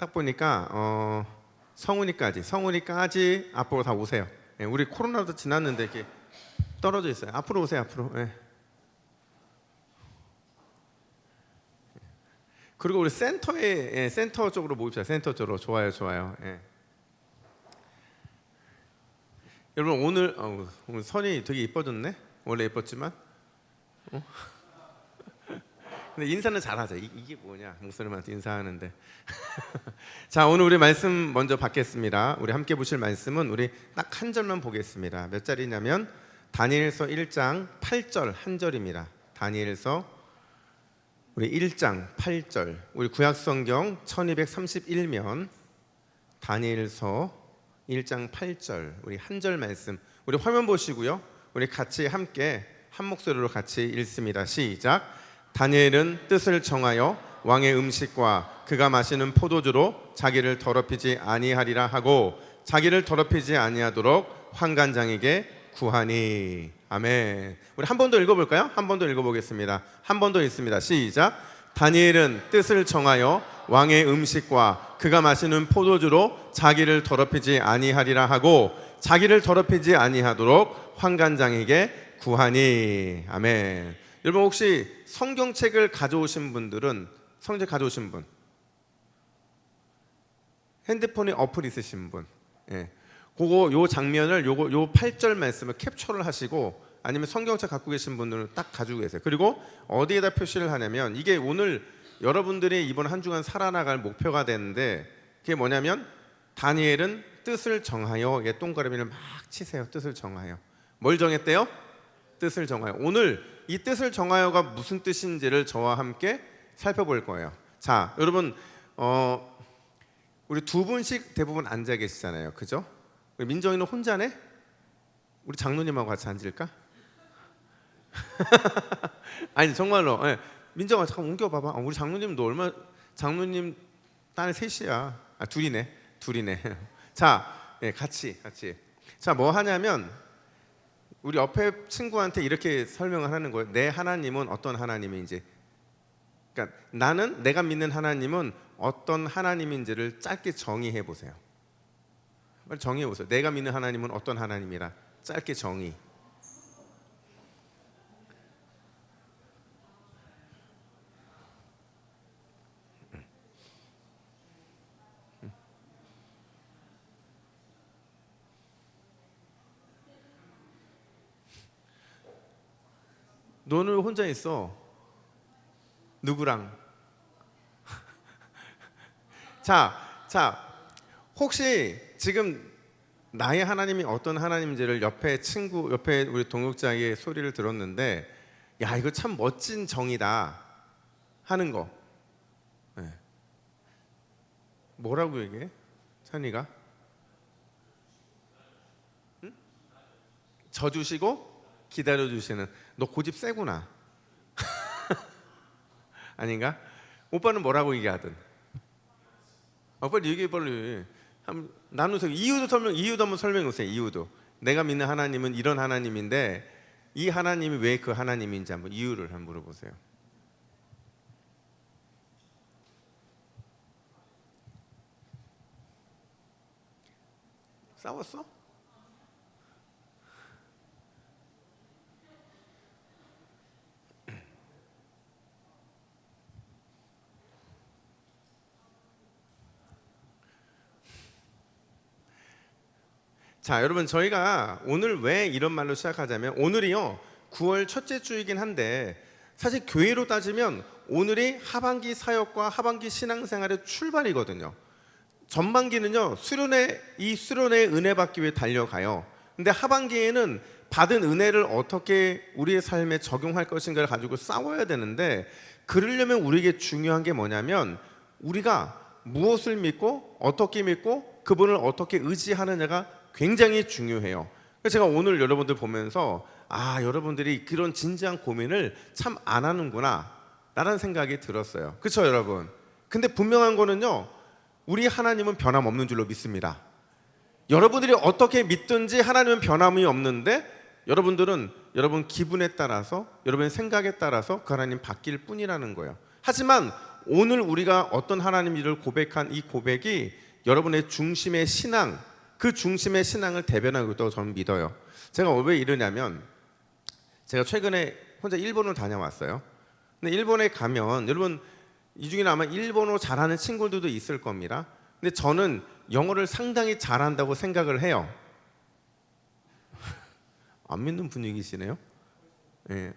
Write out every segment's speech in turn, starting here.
딱 보니까 성훈이까지 앞으로 다 오세요. 예, 우리 코로나도 지났는데 이렇게 떨어져 있어요. 앞으로 오세요. 앞으로. 예. 그리고 우리 센터 쪽으로 모입시다. 센터 쪽으로. 좋아요. 예. 여러분 오늘 선이 되게 이뻐졌네. 원래 예뻤지만. 근데 인사는 잘하자. 이게 뭐냐? 목사님한테 인사하는데. 자, 오늘 우리 말씀 먼저 받겠습니다. 우리 함께 보실 말씀은 우리 딱 한 절만 보겠습니다. 몇 절이냐면 다니엘서 1장 8절 한 절입니다. 다니엘서 우리 1장 8절. 우리 구약성경 1231면 다니엘서 1장 8절 우리 한 절 말씀. 우리 화면 보시고요. 우리 같이 함께 한 목소리로 같이 읽습니다. 시작. 다니엘은 뜻을 정하여 왕의 음식과 그가 마시는 포도주로 자기를 더럽히지 아니하리라 하고 자기를 더럽히지 아니하도록 환관장에게 구하니. 아멘. 우리 한 번 더 읽어볼까요? 한 번 더 읽어보겠습니다. 한 번 더 읽습니다. 시작. 다니엘은 뜻을 정하여 왕의 음식과 그가 마시는 포도주로 자기를 더럽히지 아니하리라 하고 자기를 더럽히지 아니하도록 환관장에게 구하니. 아멘. 여러분 혹시 성경책을 가져오신 분들은 성경 가져오신 분, 핸드폰에 어플 있으신 분, 예, 그거 요 장면을 요 8절 말씀을 캡처를 하시고 아니면 성경책 갖고 계신 분들은 딱 가지고 계세요. 그리고 어디에다 표시를 하냐면 이게 오늘 여러분들이 이번 한 주간 살아나갈 목표가 되는데 그게 뭐냐면 다니엘은 뜻을 정하여 예, 동그라미를 막 치세요. 뜻을 정하여. 뭘 정했대요? 뜻을 정하여. 오늘 이 뜻을 정하여가 무슨 뜻인지를 저와 함께 살펴볼 거예요. 자, 여러분 우리 두 분씩 대부분 앉아 계시잖아요. 그죠? 민정이는 혼자네? 우리 장로님하고 같이 앉을까? 아니 정말로. 예. 민정아 잠깐 옮겨봐봐. 우리 장로님도 장로님 딸 셋이야. 둘이네. 자, 예, 같이. 자, 뭐 하냐면 우리 옆에 친구한테 이렇게 설명을 하는 거예요. 내 하나님은 어떤 하나님인지. 그러니까 나는 내가 믿는 하나님은 어떤 하나님인지를 짧게 정의해 보세요. 빨리 정의해 보세요. 내가 믿는 하나님은 어떤 하나님이라 짧게 정의. 너는 왜 혼자 있어? 누구랑? 자, 혹시 지금 나의 하나님이 어떤 하나님인지를 옆에 우리 동역자의 소리를 들었는데, 야 이거 참 멋진 정의다 하는 거, 네. 뭐라고 얘기해? 찬이가? 응? 져주시고 기다려주시는. 너 고집 세구나. 아닌가? 오빠는 뭐라고 얘기하든. 빨리 얘기해 빨리. 나누세요. 이유도 한번 설명해 보세요. 이유도. 내가 믿는 하나님은 이런 하나님인데 이 하나님이 왜 그 하나님인지 한번 이유를 한번 물어보세요. 싸웠어? 자, 여러분 저희가 오늘 왜 이런 말로 시작하자면 오늘이요 9월 첫째 주이긴 한데 사실 교회로 따지면 오늘이 하반기 사역과 하반기 신앙생활의 출발이거든요. 전반기는요 수련의 은혜 받기 위해 달려가요. 근데 하반기에는 받은 은혜를 어떻게 우리의 삶에 적용할 것인가를 가지고 싸워야 되는데 그러려면 우리에게 중요한 게 뭐냐면 우리가 무엇을 믿고 어떻게 믿고 그분을 어떻게 의지하느냐가 굉장히 중요해요. 그래서 제가 오늘 여러분들 보면서 여러분들이 그런 진지한 고민을 참 안 하는구나 라는 생각이 들었어요. 그렇죠 여러분? 근데 분명한 거는요 우리 하나님은 변함없는 줄로 믿습니다. 여러분들이 어떻게 믿든지 하나님은 변함이 없는데 여러분들은 여러분 기분에 따라서 여러분의 생각에 따라서 그 하나님 바뀔 뿐이라는 거예요. 하지만 오늘 우리가 어떤 하나님을 고백한 이 고백이 여러분의 중심의 신앙, 그 중심의 신앙을 대변하고 있다고 저는 믿어요. 제가 왜 이러냐면 제가 최근에 혼자 일본을 다녀왔어요. 근데 일본에 가면 여러분 이 중에는 아마 일본어 잘하는 친구들도 있을 겁니다. 근데 저는 영어를 상당히 잘한다고 생각을 해요. 안 믿는 분위기시네요. 예,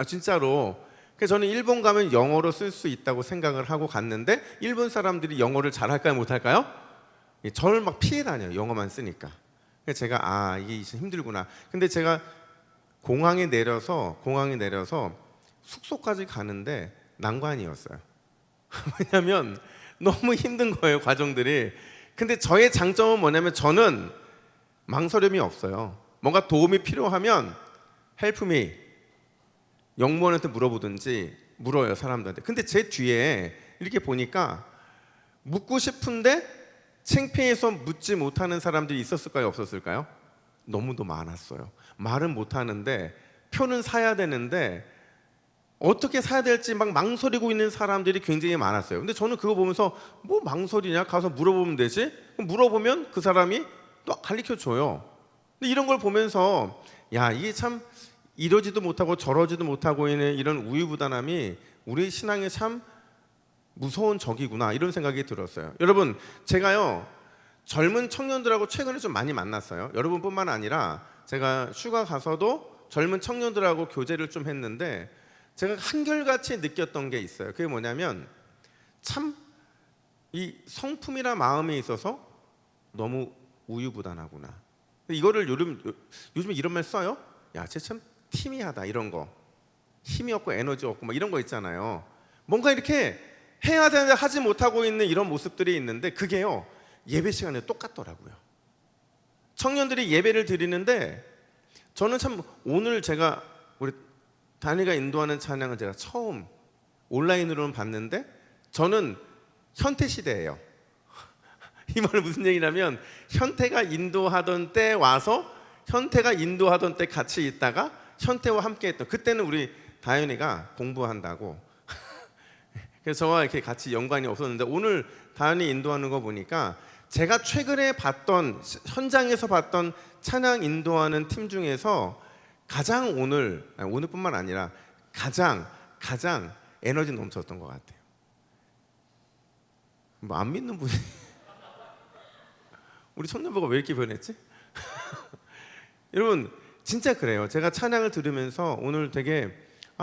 진짜로. 그래서 저는 일본 가면 영어로 쓸 수 있다고 생각을 하고 갔는데 일본 사람들이 영어를 잘할까요, 못할까요? 예, 저를 막 피해 다녀요. 영어만 쓰니까. 그래서 제가 이게 힘들구나. 근데 제가 공항에 내려서 숙소까지 가는데 난관이었어요. 왜냐면 너무 힘든 거예요, 과정들이. 근데 저의 장점은 뭐냐면 저는 망설임이 없어요. 뭔가 도움이 필요하면 help me, 영무원한테 물어보든지 물어요, 사람들한테. 근데 제 뒤에 이렇게 보니까 묻고 싶은데 창피해서 묻지 못하는 사람들이 있었을까요, 없었을까요? 너무도 많았어요. 말은 못하는데 표는 사야 되는데 어떻게 사야 될지 막 망설이고 있는 사람들이 굉장히 많았어요. 근데 저는 그거 보면서 뭐 망설이냐, 가서 물어보면 되지. 물어보면 그 사람이 또 가르쳐줘요. 근데 이런 걸 보면서 야, 이게 참 이러지도 못하고 저러지도 못하고 있는 이런 우유부단함이 우리 신앙에 참 무서운 적이구나, 이런 생각이 들었어요. 여러분, 제가요 젊은 청년들하고 최근에 좀 많이 만났어요. 여러분뿐만 아니라 제가 휴가 가서도 젊은 청년들하고 교제를 좀 했는데 제가 한결같이 느꼈던 게 있어요. 그게 뭐냐면 참 이 성품이나 마음에 있어서 너무 우유부단하구나. 이거를 요즘에 이런 말 써요. 야, 쟤 참 티미하다, 이런 거. 힘이 없고 에너지 없고 막 이런 거 있잖아요. 뭔가 이렇게 해야 되는데 하지 못하고 있는 이런 모습들이 있는데 그게요 예배 시간에 똑같더라고요. 청년들이 예배를 드리는데 저는 참 오늘 제가 우리 다니가 인도하는 찬양을 제가 처음 온라인으로는 봤는데 저는 현태 시대예요. 이 말은 무슨 얘기냐면 현태가 인도하던 때 와서 현태가 인도하던 때 같이 있다가 현태와 함께 했던, 그때는 우리 다현이가 공부한다고 그래서 저와 이렇게 같이 연관이 없었는데 오늘 다현이 인도하는 거 보니까 제가 최근에 봤던 현장에서 봤던 찬양 인도하는 팀 중에서 가장 오늘뿐만 아니라 가장 에너지 넘쳤던 것 같아요. 뭐 안 믿는 분이 우리 청년부가 왜 이렇게 변했지? 여러분 진짜 그래요. 제가 찬양을 들으면서 오늘 되게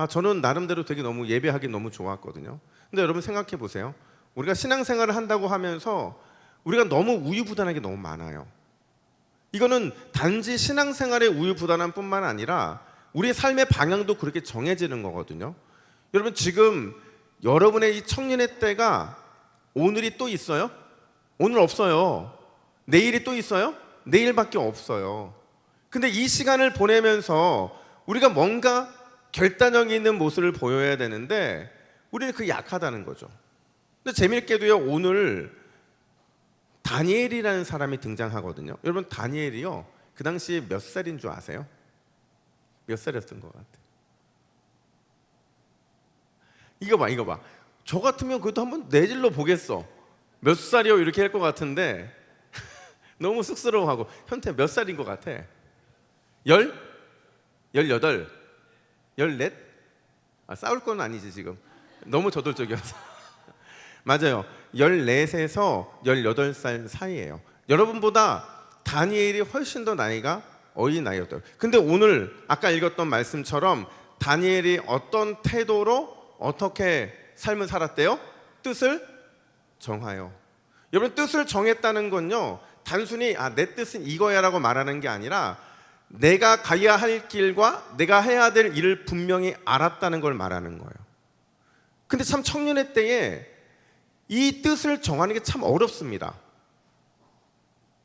저는 나름대로 되게 너무 예배하기 너무 좋았거든요. 근데 여러분 생각해 보세요. 우리가 신앙생활을 한다고 하면서 우리가 너무 우유부단하게 너무 많아요. 이거는 단지 신앙생활의 우유부단함뿐만 아니라 우리의 삶의 방향도 그렇게 정해지는 거거든요. 여러분 지금 여러분의 이 청년의 때가 오늘이 또 있어요? 오늘 없어요. 내일이 또 있어요? 내일밖에 없어요. 근데 이 시간을 보내면서 우리가 뭔가 결단력 있는 모습을 보여야 되는데 우리는 그게 약하다는 거죠. 근데 재미있게도요 오늘 다니엘이라는 사람이 등장하거든요. 여러분 다니엘이요 그 당시에 몇 살인 줄 아세요? 몇 살이었던 것 같아요? 이거 봐. 저 같으면 그것도 한번 내질러 보겠어. 몇 살이요? 이렇게 할 것 같은데 너무 쑥스러워하고. 현태 몇 살인 것 같아? 18? 14? 싸울 건 아니지 지금. 너무 저돌적이어서. 맞아요. 14에서 18살 사이예요. 여러분보다 다니엘이 훨씬 더 나이가 어린 나이였대요. 근데 오늘 아까 읽었던 말씀처럼 다니엘이 어떤 태도로 어떻게 삶을 살았대요? 뜻을 정하여. 여러분 뜻을 정했다는 건요 단순히 내 뜻은 이거야 라고 말하는 게 아니라 내가 가야 할 길과 내가 해야 될 일을 분명히 알았다는 걸 말하는 거예요. 근데 참 청년의 때에 이 뜻을 정하는 게 참 어렵습니다.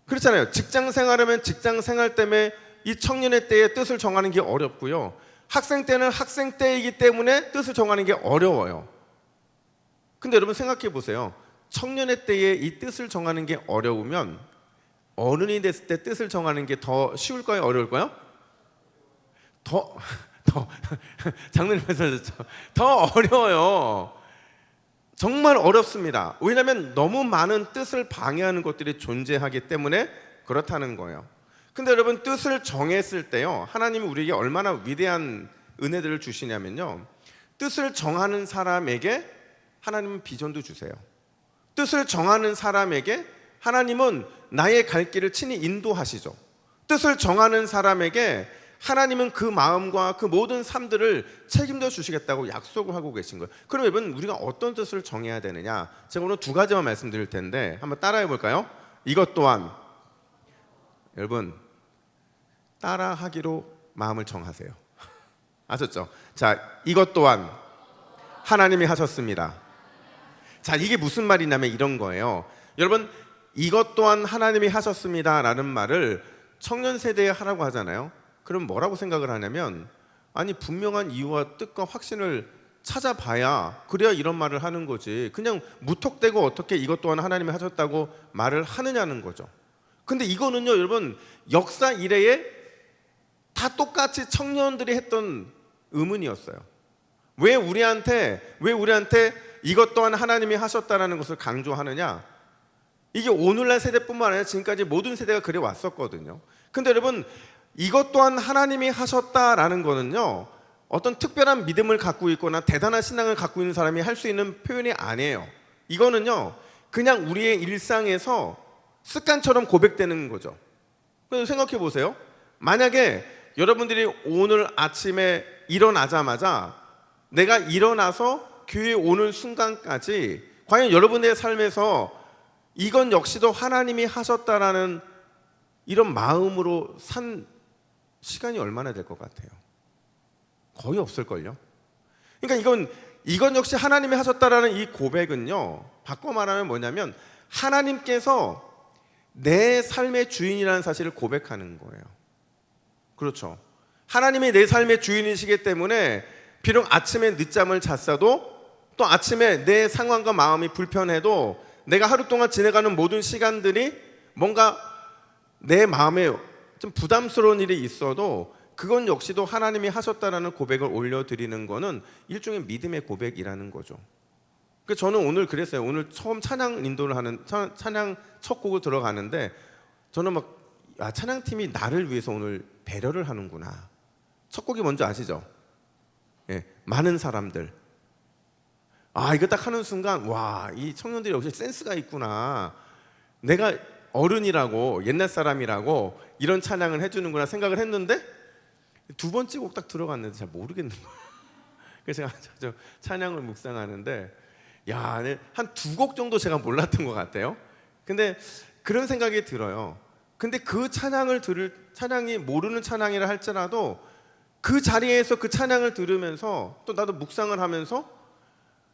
그렇잖아요. 직장 생활하면 직장 생활 때문에 이 청년의 때에 뜻을 정하는 게 어렵고요. 학생 때는 학생 때이기 때문에 뜻을 정하는 게 어려워요. 근데 여러분 생각해 보세요. 청년의 때에 이 뜻을 정하는 게 어려우면 어른이 됐을 때 뜻을 정하는 게 더 쉬울까요? 어려울까요? 장로님 말씀하셨죠. 더 어려워요. 정말 어렵습니다. 왜냐하면 너무 많은 뜻을 방해하는 것들이 존재하기 때문에 그렇다는 거예요. 근데 여러분, 뜻을 정했을 때요, 하나님이 우리에게 얼마나 위대한 은혜들을 주시냐면요, 뜻을 정하는 사람에게 하나님은 비전도 주세요. 뜻을 정하는 사람에게 하나님은 나의 갈 길을 친히 인도하시죠. 뜻을 정하는 사람에게 하나님은 그 마음과 그 모든 삶들을 책임져 주시겠다고 약속을 하고 계신 거예요. 그럼 여러분, 우리가 어떤 뜻을 정해야 되느냐? 제가 오늘 두 가지만 말씀드릴 텐데 한번 따라해 볼까요? 이것 또한, 여러분, 따라하기로 마음을 정하세요. 아셨죠? 자, 이것 또한 하나님이 하셨습니다. 자, 이게 무슨 말이냐면 이런 거예요. 여러분, 이것 또한 하나님이 하셨습니다 라는 말을 청년 세대에 하라고 하잖아요. 그럼 뭐라고 생각을 하냐면, 아니, 분명한 이유와 뜻과 확신을 찾아봐야 그래야 이런 말을 하는 거지, 그냥 무턱대고 어떻게 이것 또한 하나님이 하셨다고 말을 하느냐는 거죠. 근데 이거는요, 여러분, 역사 이래에 다 똑같이 청년들이 했던 의문이었어요. 왜 우리한테 이것 또한 하나님이 하셨다는 것을 강조하느냐? 이게 오늘날 세대뿐만 아니라 지금까지 모든 세대가 그래 왔었거든요. 근데 여러분, 이것 또한 하나님이 하셨다라는 거는요, 어떤 특별한 믿음을 갖고 있거나 대단한 신앙을 갖고 있는 사람이 할 수 있는 표현이 아니에요. 이거는요, 그냥 우리의 일상에서 습관처럼 고백되는 거죠. 그래서 생각해 보세요. 만약에 여러분들이 오늘 아침에 일어나자마자 내가 일어나서 교회에 오는 순간까지 과연 여러분의 삶에서 이건 역시도 하나님이 하셨다라는 이런 마음으로 산 시간이 얼마나 될 것 같아요? 거의 없을걸요. 그러니까 이건 역시 하나님이 하셨다라는 이 고백은요, 바꿔 말하면 뭐냐면 하나님께서 내 삶의 주인이라는 사실을 고백하는 거예요. 그렇죠. 하나님이 내 삶의 주인이시기 때문에 비록 아침에 늦잠을 잤어도, 또 아침에 내 상황과 마음이 불편해도, 내가 하루 동안 지내가는 모든 시간들이 뭔가 내 마음에 좀 부담스러운 일이 있어도 그건 역시도 하나님이 하셨다라는 고백을 올려드리는 거는 일종의 믿음의 고백이라는 거죠. 그래서 저는 오늘 그랬어요. 오늘 처음 찬양 인도를 하는, 찬양 첫 곡을 들어가는데 저는 막, 찬양팀이 나를 위해서 오늘 배려를 하는구나. 첫 곡이 뭔지 아시죠? 예, 많은 사람들. 이거 딱 하는 순간, 와, 이 청년들이 역시 센스가 있구나. 내가 어른이라고, 옛날 사람이라고 이런 찬양을 해주는구나 생각을 했는데, 두 번째 곡 딱 들어갔는데 잘 모르겠는 거예요. 그래서 제가 찬양을 묵상하는데, 한 두 곡 정도 제가 몰랐던 것 같아요. 근데 그런 생각이 들어요. 근데 그 찬양이 모르는 찬양이라 할지라도 그 자리에서 그 찬양을 들으면서 또 나도 묵상을 하면서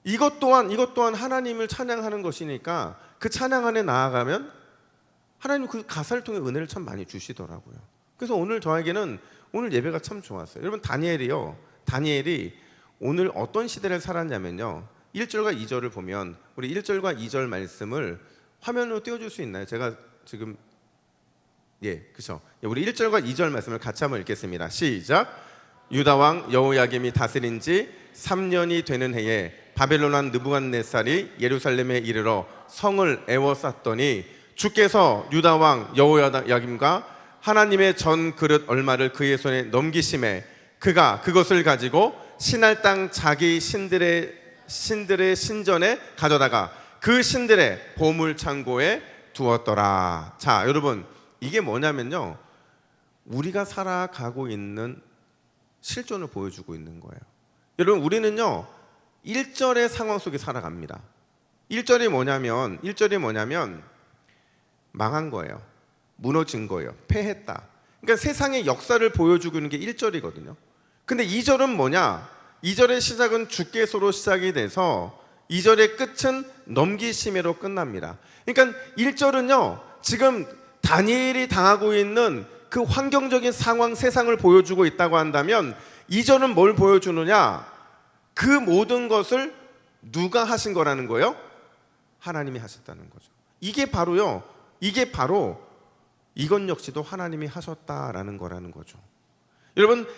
이것 또한 하나님을 찬양하는 것이니까 그 찬양 안에 나아가면 하나님 그 가사를 통해 은혜를 참 많이 주시더라고요. 그래서 오늘 저에게는 오늘 예배가 참 좋았어요. 여러분, 다니엘이 오늘 어떤 시대를 살았냐면요, 1절과 2절을 보면, 우리 1절과 2절 말씀을 화면으로 띄워줄 수 있나요? 제가 지금 그렇죠. 우리 1절과 2절 말씀을 같이 한번 읽겠습니다. 시작. 유다 왕 여호야김이 다스린 지 3년이 되는 해에 바벨론 왕 느부갓네살이 예루살렘에 이르러 성을 에워쌌더니 주께서 유다 왕 여호야김과 하나님의 전 그릇 얼마를 그의 손에 넘기심에 그가 그것을 가지고 신할 땅 자기 신들의 신전에 가져다가 그 신들의 보물 창고에 두었더라. 자, 여러분, 이게 뭐냐면요, 우리가 살아가고 있는 실존을 보여주고 있는 거예요. 여러분, 우리는요 1절의 상황 속에 살아갑니다. 1절이 뭐냐면 망한 거예요. 무너진 거예요. 패했다. 그러니까 세상의 역사를 보여주고 있는 게 1절이거든요. 근데 2절은 뭐냐? 2절의 시작은 주께서로 시작이 돼서 2절의 끝은 넘기심으로 끝납니다. 그러니까 1절은요, 지금 다니엘이 당하고 있는 그 환경적인 상황, 세상을 보여주고 있다고 한다면 2절은 뭘 보여주느냐? 그 모든 것을 누가 하신 거라는 거예요? 하나님이 하셨다는 거죠. 이게 바로 이건 역시도 하나님이 하셨다라는 거라는 거죠. 여러분,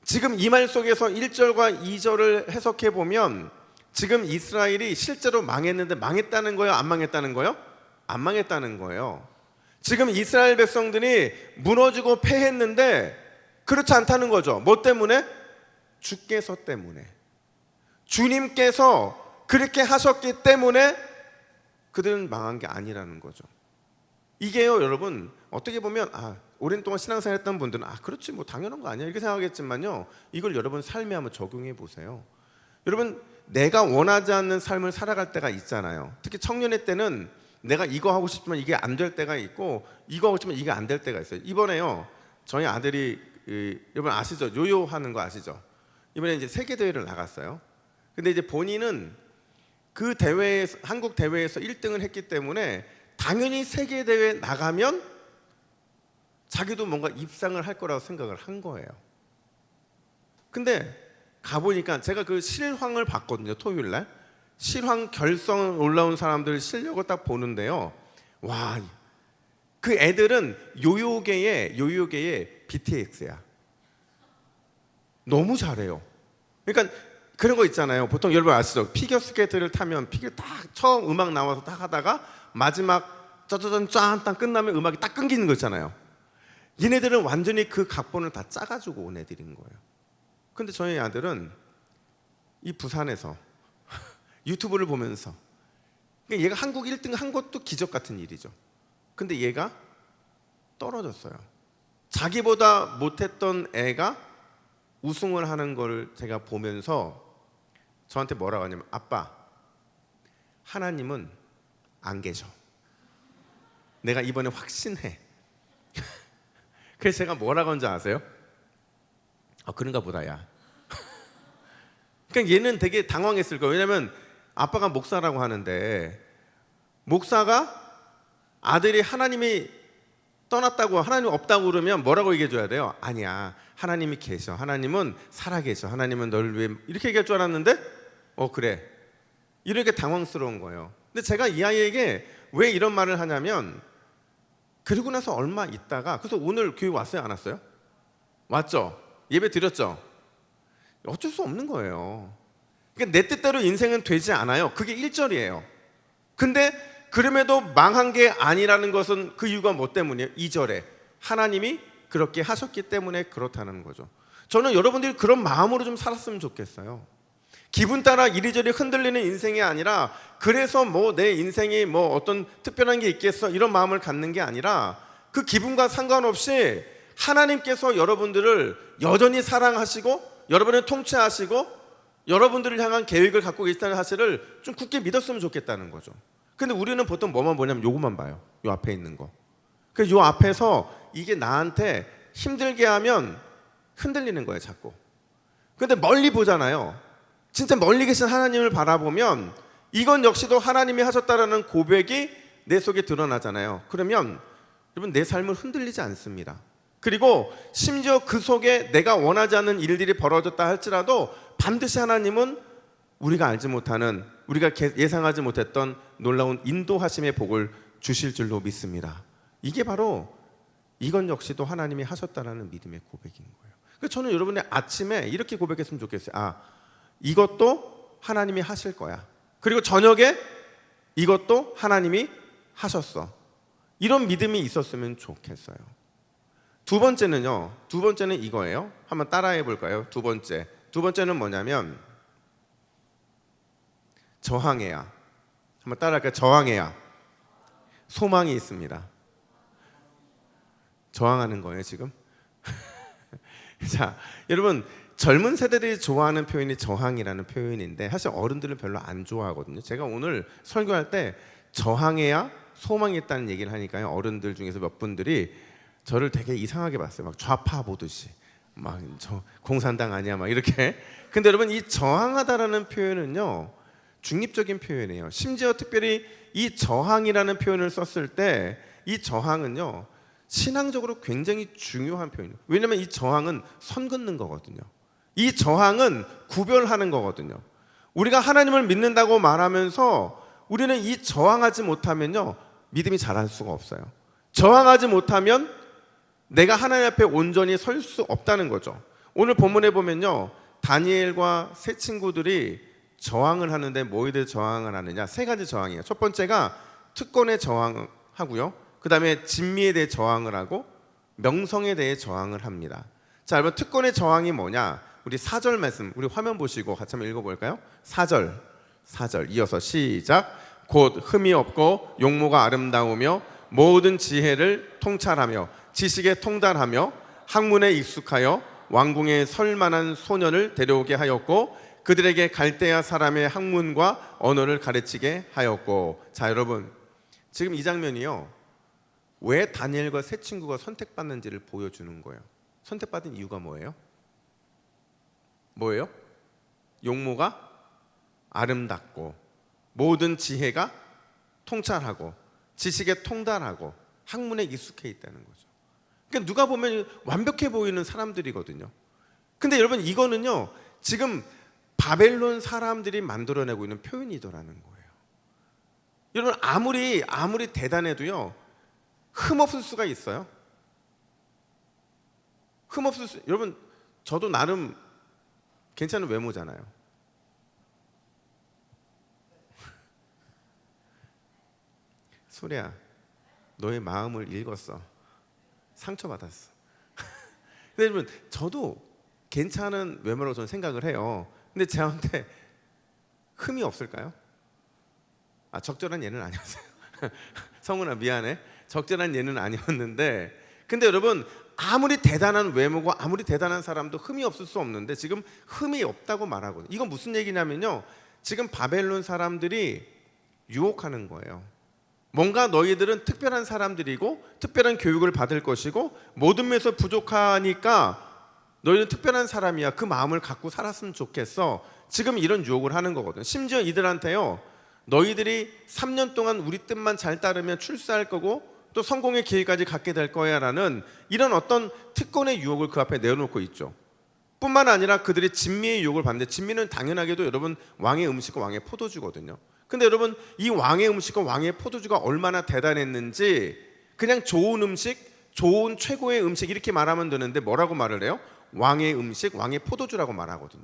지금 이 말 속에서 1절과 2절을 해석해 보면 지금 이스라엘이 실제로 망했는데 망했다는 거예요? 안 망했다는 거예요? 안 망했다는 거예요. 지금 이스라엘 백성들이 무너지고 패했는데 그렇지 않다는 거죠. 뭐 때문에? 주께서 때문에. 주님께서 그렇게 하셨기 때문에 그들은 망한 게 아니라는 거죠. 이게요, 여러분, 어떻게 보면 오랜 동안 신앙생활 했던 분들은 그렇지 뭐 당연한 거 아니야 이렇게 생각하겠지만요, 이걸 여러분 삶에 한번 적용해 보세요. 여러분, 내가 원하지 않는 삶을 살아갈 때가 있잖아요. 특히 청년의 때는 내가 이거 하고 싶지만 이게 안 될 때가 있고, 이거 하고 싶지만 이게 안 될 때가 있어요. 이번에요, 저희 아들이 여러분 아시죠? 요요 하는 거 아시죠? 이번에 이제 세계 대회를 나갔어요. 근데 이제 본인은 그 대회에서, 한국 대회에서 1등을 했기 때문에 당연히 세계 대회 나가면 자기도 뭔가 입상을 할 거라고 생각을 한 거예요. 근데 가보니까 제가 그 실황을 봤거든요. 토요일 날 실황 결선 올라온 사람들 실력을 딱 보는데요, 와, 그 애들은 요요계의 BTS야. 너무 잘해요. 그러니까 그런 거 있잖아요. 보통 여러분 아시죠? 피겨스케이트를 타면 딱 처음 음악 나와서 딱 하다가 마지막 짜자잔 짠 끝나면 음악이 딱 끊기는 거 있잖아요. 얘네들은 완전히 그 각본을 다 짜가지고 온 애들인 거예요. 근데 저희 아들은 이 부산에서 유튜브를 보면서, 그러니까 얘가 한국 1등 한 것도 기적 같은 일이죠. 근데 얘가 떨어졌어요. 자기보다 못했던 애가 우승을 하는 걸 제가 보면서 저한테 뭐라고 하냐면, 아빠, 하나님은 안 계셔. 내가 이번에 확신해. 그래서 제가 뭐라고 한지 아세요? 그런가 보다 야. 그러니까 얘는 되게 당황했을 거예요. 왜냐면 아빠가 목사라고 하는데, 목사가 아들이 하나님이 떠났다고, 하나님 없다고 그러면 뭐라고 얘기해 줘야 돼요? 아니야, 하나님이 계셔, 하나님은 살아계셔, 하나님은 너를 위해, 이렇게 얘기할 줄 알았는데 그래, 이렇게 당황스러운 거예요. 근데 제가 이 아이에게 왜 이런 말을 하냐면, 그리고 나서 얼마 있다가, 그래서 오늘 교회 왔어요? 안 왔어요? 왔죠? 예배 드렸죠? 어쩔 수 없는 거예요. 그러니까 내 뜻대로 인생은 되지 않아요. 그게 1절이에요. 근데 그럼에도 망한 게 아니라는 것은 그 이유가 뭐 때문이에요? 2절에 하나님이 그렇게 하셨기 때문에 그렇다는 거죠. 저는 여러분들이 그런 마음으로 좀 살았으면 좋겠어요. 기분 따라 이리저리 흔들리는 인생이 아니라, 그래서 뭐 내 인생이 뭐 어떤 특별한 게 있겠어 이런 마음을 갖는 게 아니라, 그 기분과 상관없이 하나님께서 여러분들을 여전히 사랑하시고 여러분을 통치하시고 여러분들을 향한 계획을 갖고 계시다는 사실을 좀 굳게 믿었으면 좋겠다는 거죠. 근데 우리는 보통 뭐만 보냐면 요것만 봐요. 요 앞에 있는 거. 그래서 요 앞에서 이게 나한테 힘들게 하면 흔들리는 거예요, 자꾸. 근데 멀리 보잖아요. 진짜 멀리 계신 하나님을 바라보면 이건 역시도 하나님이 하셨다라는 고백이 내 속에 드러나잖아요. 그러면 여러분, 내 삶은 흔들리지 않습니다. 그리고 심지어 그 속에 내가 원하지 않는 일들이 벌어졌다 할지라도 반드시 하나님은 우리가 알지 못하는, 우리가 예상하지 못했던 놀라운 인도하심의 복을 주실 줄로 믿습니다. 이게 바로, 이건 역시도 하나님이 하셨다라는 믿음의 고백인 거예요. 그래서 저는 여러분의 아침에 이렇게 고백했으면 좋겠어요. 이것도 하나님이 하실 거야. 그리고 저녁에 이것도 하나님이 하셨어. 이런 믿음이 있었으면 좋겠어요. 두 번째는 이거예요. 한번 따라해 볼까요? 두 번째는 뭐냐면 저항해야. 한번 따라할까요? 저항해야. 소망이 있습니다. 저항하는 거예요, 지금. 자, 여러분, 젊은 세대들이 좋아하는 표현이 저항이라는 표현인데 사실 어른들은 별로 안 좋아하거든요. 제가 오늘 설교할 때 저항해야 소망이 있다는 얘기를 하니까요, 어른들 중에서 몇 분들이 저를 되게 이상하게 봤어요. 막 좌파 보듯이, 막 저 공산당 아니야, 막 이렇게. 근데 여러분, 이 저항하다라는 표현은요, 중립적인 표현이에요. 심지어 특별히 이 저항이라는 표현을 썼을 때 이 저항은요, 신앙적으로 굉장히 중요한 표현이에요. 왜냐하면 이 저항은 선 긋는 거거든요. 이 저항은 구별하는 거거든요. 우리가 하나님을 믿는다고 말하면서 우리는 이 저항하지 못하면요, 믿음이 자랄 수가 없어요. 저항하지 못하면 내가 하나님 앞에 온전히 설 수 없다는 거죠. 오늘 본문에 보면요, 다니엘과 세 친구들이 저항을 하는데 뭐에 대해 저항을 하느냐? 세 가지 저항이에요. 첫 번째가 특권에 저항하고요. 그 다음에 진미에 대해 저항을 하고 명성에 대해 저항을 합니다. 자, 여러분 특권의 저항이 뭐냐? 우리 4절 말씀 우리 화면 보시고 같이 한번 읽어볼까요? 4절 이어서 시작. 곧 흠이 없고 용모가 아름다우며 모든 지혜를 통찰하며 지식에 통달하며 학문에 익숙하여 왕궁에 설 만한 소년을 데려오게 하였고 그들에게 갈대아 사람의 학문과 언어를 가르치게 하였고. 자, 여러분 지금 이 장면이요, 왜 다니엘과 세 친구가 선택받는지를 보여주는 거예요. 선택받은 이유가 뭐예요? 용모가 아름답고 모든 지혜가 통찰하고 지식에 통달하고 학문에 익숙해 있다는 거죠. 그러니까 누가 보면 완벽해 보이는 사람들이거든요. 근데 여러분 이거는요 지금 바벨론 사람들이 만들어내고 있는 표현이더라는 거예요. 여러분 아무리 대단해도요 흠없을 수가 있어요. 여러분 저도 나름 괜찮은 외모잖아요. 소리야, 너의 마음을 읽었어. 상처받았어. 근데 여러분 저도 괜찮은 외모라고 저는 생각을 해요. 근데 저한테 흠이 없을까요? 적절한 예는 아니었어요. 성훈아 미안해. 적절한 예는 아니었는데, 근데 여러분 아무리 대단한 외모고 아무리 대단한 사람도 흠이 없을 수 없는데 지금 흠이 없다고 말하거든요. 이건 무슨 얘기냐면요, 지금 바벨론 사람들이 유혹하는 거예요. 뭔가 너희들은 특별한 사람들이고 특별한 교육을 받을 것이고 모든 면에서 부족하니까 너희는 특별한 사람이야, 그 마음을 갖고 살았으면 좋겠어. 지금 이런 유혹을 하는 거거든요. 심지어 이들한테요, 너희들이 3년 동안 우리 뜻만 잘 따르면 출세할 거고 또 성공의 기회까지 갖게 될 거야 라는 이런 어떤 특권의 유혹을 그 앞에 내어놓고 있죠. 뿐만 아니라 그들이 진미의 유혹을 받는데, 진미는 당연하게도 여러분 왕의 음식과 왕의 포도주거든요. 근데 여러분 이 왕의 음식과 왕의 포도주가 얼마나 대단했는지 그냥 좋은 음식, 좋은 최고의 음식 이렇게 말하면 되는데 뭐라고 말을 해요? 왕의 음식, 왕의 포도주라고 말하거든요.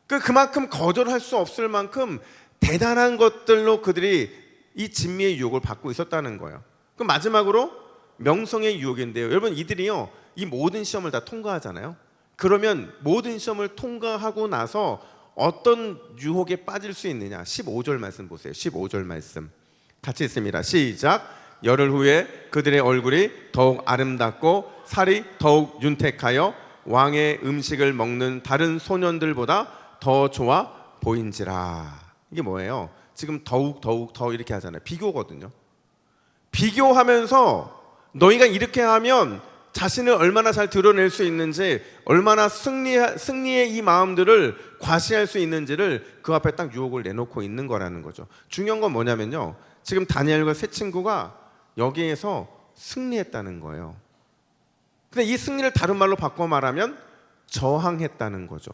그만큼 거절할 수 없을 만큼 대단한 것들로 그들이 이 진미의 유혹을 받고 있었다는 거예요. 그럼 마지막으로 명성의 유혹인데요, 여러분 이들이요 이 모든 시험을 다 통과하잖아요. 그러면 모든 시험을 통과하고 나서 어떤 유혹에 빠질 수 있느냐? 15절 말씀 보세요. 15절 말씀 같이 있습니다. 시작. 열흘 후에 그들의 얼굴이 더욱 아름답고 살이 더욱 윤택하여 왕의 음식을 먹는 다른 소년들보다 더 좋아 보인지라. 이게 뭐예요? 지금 더욱 더 이렇게 하잖아요. 비교거든요. 비교하면서 너희가 이렇게 하면 자신을 얼마나 잘 드러낼 수 있는지, 얼마나 승리의 이 마음들을 과시할 수 있는지를 그 앞에 딱 유혹을 내놓고 있는 거라는 거죠. 중요한 건 뭐냐면요, 지금 다니엘과 세 친구가 여기에서 승리했다는 거예요. 근데 이 승리를 다른 말로 바꿔 말하면 저항했다는 거죠.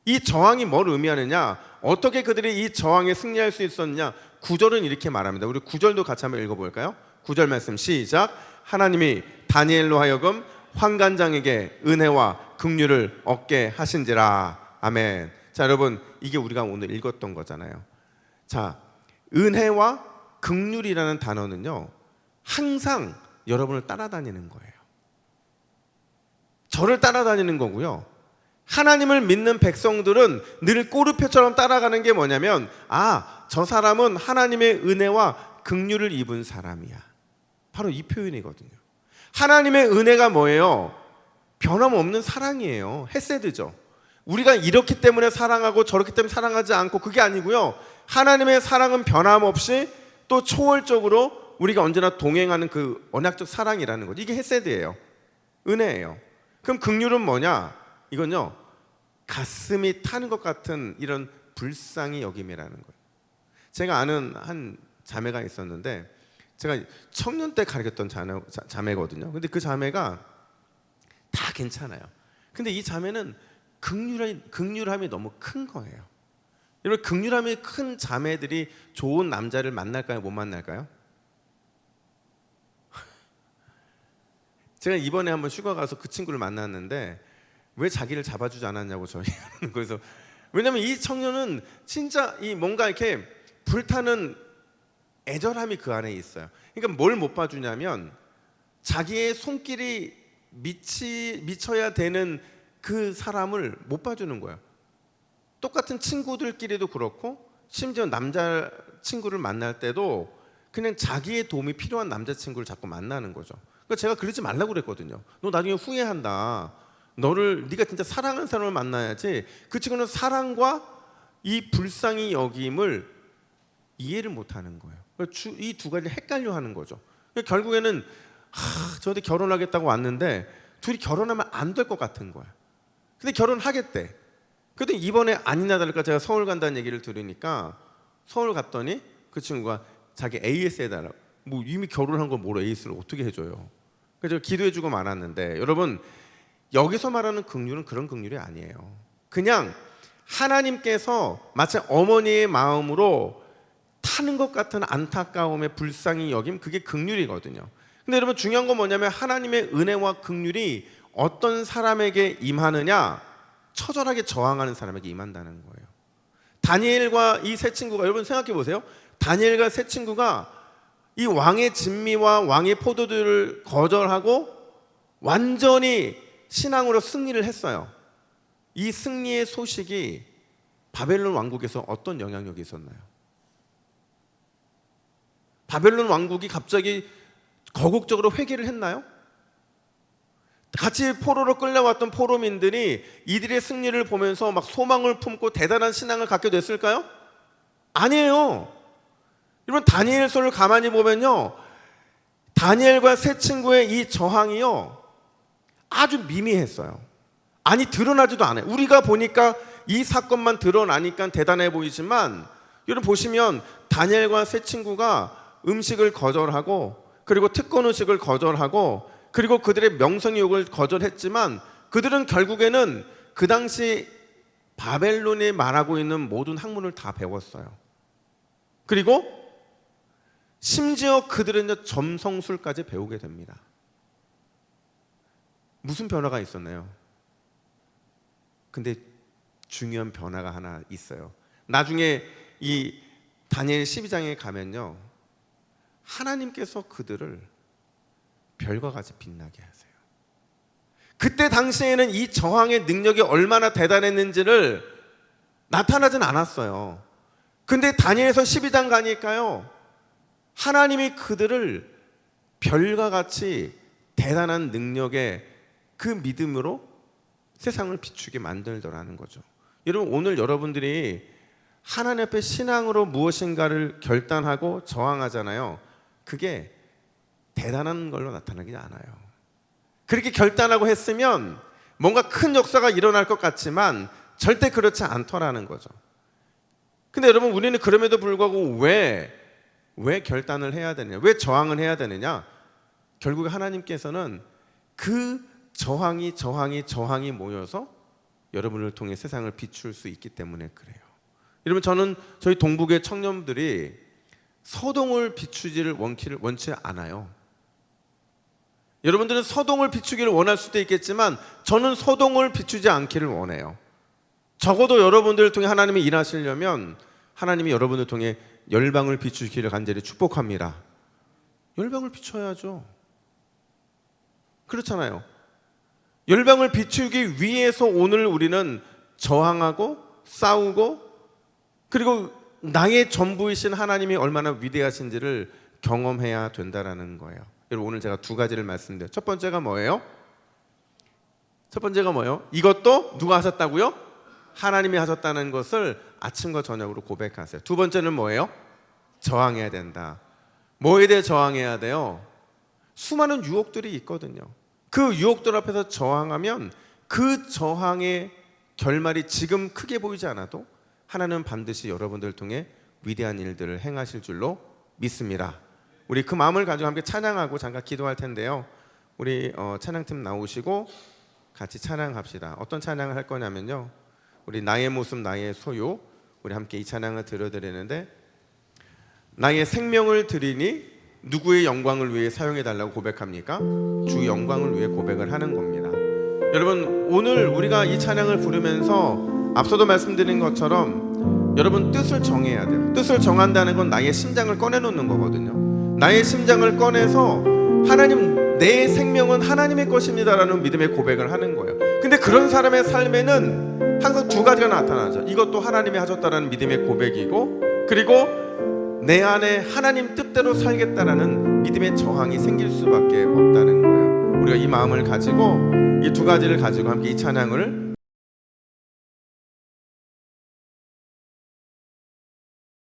이 저항이 뭘 의미하느냐, 어떻게 그들이 이 저항에 승리할 수 있었느냐, 9절은 이렇게 말합니다. 우리 9절도 같이 한번 읽어볼까요? 9절 말씀 시작. 하나님이 다니엘로 하여금 환관장에게 은혜와 긍휼을 얻게 하신지라. 아멘. 자, 여러분 이게 우리가 오늘 읽었던 거잖아요. 자, 은혜와 긍휼이라는 단어는요 항상 여러분을 따라다니는 거예요. 저를 따라다니는 거고요, 하나님을 믿는 백성들은 늘 꼬르표처럼 따라가는 게 뭐냐면, 저 사람은 하나님의 은혜와 긍휼을 입은 사람이야. 바로 이 표현이거든요. 하나님의 은혜가 뭐예요? 변함없는 사랑이에요. 헤세드죠. 우리가 이렇기 때문에 사랑하고 저렇기 때문에 사랑하지 않고 그게 아니고요, 하나님의 사랑은 변함없이 또 초월적으로 우리가 언제나 동행하는 그 언약적 사랑이라는 거죠. 이게 헤세드예요. 은혜예요. 그럼 긍휼은 뭐냐? 이건요 가슴이 타는 것 같은 이런 불쌍히 여김이라는 거예요. 제가 아는 한 자매가 있었는데, 제가 청년 때 가르쳤던 자매거든요. 근데 그 자매가 다 괜찮아요. 근데 이 자매는 긍휼함이 너무 큰 거예요. 여러분 긍휼함이 큰 자매들이 좋은 남자를 만날까요? 못 만날까요? 제가 이번에 한번 휴가 가서 그 친구를 만났는데 왜 자기를 잡아주지 않았냐고 저희 그래서 왜냐하면 이 청년은 진짜 이 뭔가 이렇게 불타는 애절함이 그 안에 있어요. 그러니까 뭘 못 봐주냐면 자기의 손길이 미쳐야 되는 그 사람을 못 봐주는 거예요. 똑같은 친구들끼리도 그렇고 심지어 남자 친구를 만날 때도 그냥 자기의 도움이 필요한 남자친구를 자꾸 만나는 거죠. 그러니까 제가 그러지 말라고 그랬거든요. 너 나중에 후회한다. 네가 진짜 사랑하는 사람을 만나야지. 그 친구는 사랑과 이 불쌍히 여김을 이해를 못하는 거예요. 이 두 가지를 헷갈려 하는 거죠. 그러니까 결국에는 저한테 결혼하겠다고 왔는데 둘이 결혼하면 안 될 것 같은 거야. 근데 결혼하겠대. 근데 이번에 아니나 다를까 제가 서울 간다는 얘기를 들으니까 서울 갔더니 그 친구가 자기 AS 해달라고. 뭐 이미 결혼한 걸 뭘 AS를 어떻게 해줘요. 그래서 기도해주고 말았는데, 여러분 여기서 말하는 긍휼은 그런 긍휼이 아니에요. 그냥 하나님께서 마치 어머니의 마음으로 타는 것 같은 안타까움에 불쌍히 여김, 그게 긍휼이거든요. 근데 여러분 중요한 건 뭐냐면 하나님의 은혜와 긍휼이 어떤 사람에게 임하느냐, 처절하게 저항하는 사람에게 임한다는 거예요. 다니엘과 이 세 친구가, 여러분 생각해 보세요. 다니엘과 세 친구가 이 왕의 진미와 왕의 포도주를 거절하고 완전히 신앙으로 승리를 했어요. 이 승리의 소식이 바벨론 왕국에서 어떤 영향력이 있었나요? 바벨론 왕국이 갑자기 거국적으로 회개를 했나요? 같이 포로로 끌려왔던 포로민들이 이들의 승리를 보면서 막 소망을 품고 대단한 신앙을 갖게 됐을까요? 아니에요. 여러분 다니엘서를 가만히 보면요, 다니엘과 세 친구의 이 저항이요 아주 미미했어요. 아니 드러나지도 않아요. 우리가 보니까 이 사건만 드러나니까 대단해 보이지만, 여러분 보시면 다니엘과 세 친구가 음식을 거절하고, 그리고 특권 의식을 거절하고, 그리고 그들의 명성욕을 거절했지만 그들은 결국에는 그 당시 바벨론이 말하고 있는 모든 학문을 다 배웠어요. 그리고 심지어 그들은 점성술까지 배우게 됩니다. 무슨 변화가 있었나요? 근데 중요한 변화가 하나 있어요. 나중에 이 다니엘 12장에 가면요, 하나님께서 그들을 별과 같이 빛나게 하세요. 그때 당시에는 이 저항의 능력이 얼마나 대단했는지를 나타나진 않았어요. 근데 다니엘서 12장 가니까요, 하나님이 그들을 별과 같이 대단한 능력의 그 믿음으로 세상을 비추게 만들더라는 거죠. 여러분 오늘 여러분들이 하나님 앞에 신앙으로 무엇인가를 결단하고 저항하잖아요. 그게 대단한 걸로 나타나지 않아요. 그렇게 결단하고 했으면 뭔가 큰 역사가 일어날 것 같지만 절대 그렇지 않더라는 거죠. 근데 여러분 우리는 그럼에도 불구하고 왜 결단을 해야 되느냐, 왜 저항을 해야 되느냐? 결국에 하나님께서는 그 저항이 모여서 여러분을 통해 세상을 비출 수 있기 때문에 그래요. 여러분 저는 저희 동북의 청년들이 서동을 비추지를 원치 않아요. 여러분들은 서동을 비추기를 원할 수도 있겠지만 저는 서동을 비추지 않기를 원해요. 적어도 여러분들을 통해 하나님이 일하시려면 하나님이 여러분을 통해 열방을 비추기를 간절히 축복합니다. 열방을 비춰야죠. 그렇잖아요. 열방을 비추기 위해서 오늘 우리는 저항하고 싸우고, 그리고 나의 전부이신 하나님이 얼마나 위대하신지를 경험해야 된다라는 거예요. 여러분 오늘 제가 두 가지를 말씀드려요. 첫 번째가 뭐예요? 이것도 누가 하셨다고요? 하나님이 하셨다는 것을 아침과 저녁으로 고백하세요. 두 번째는 뭐예요? 저항해야 된다. 뭐에 대해 저항해야 돼요? 수많은 유혹들이 있거든요. 그 유혹들 앞에서 저항하면 그 저항의 결말이 지금 크게 보이지 않아도 하나님은 반드시 여러분들을 통해 위대한 일들을 행하실 줄로 믿습니다. 우리 그 마음을 가지고 함께 찬양하고 잠깐 기도할 텐데요. 우리 찬양팀 나오시고 같이 찬양합시다. 어떤 찬양을 할 거냐면요, 우리 나의 모습 나의 소유, 우리 함께 이 찬양을 들려드리는데, 나의 생명을 드리니 누구의 영광을 위해 사용해달라고 고백합니까? 주 영광을 위해 고백을 하는 겁니다. 여러분 오늘 우리가 이 찬양을 부르면서 앞서도 말씀드린 것처럼 여러분 뜻을 정해야 돼요. 뜻을 정한다는 건 나의 심장을 꺼내놓는 거거든요. 나의 심장을 꺼내서 하나님, 내 생명은 하나님의 것입니다라는 믿음의 고백을 하는 거예요. 근데 그런 사람의 삶에는 항상 두 가지가 나타나죠. 이것도 하나님이 하셨다라는 믿음의 고백이고, 그리고 내 안에 하나님 뜻대로 살겠다라는 믿음의 저항이 생길 수밖에 없다는 거예요. 우리가 이 마음을 가지고 이 두 가지를 가지고 함께 이 찬양을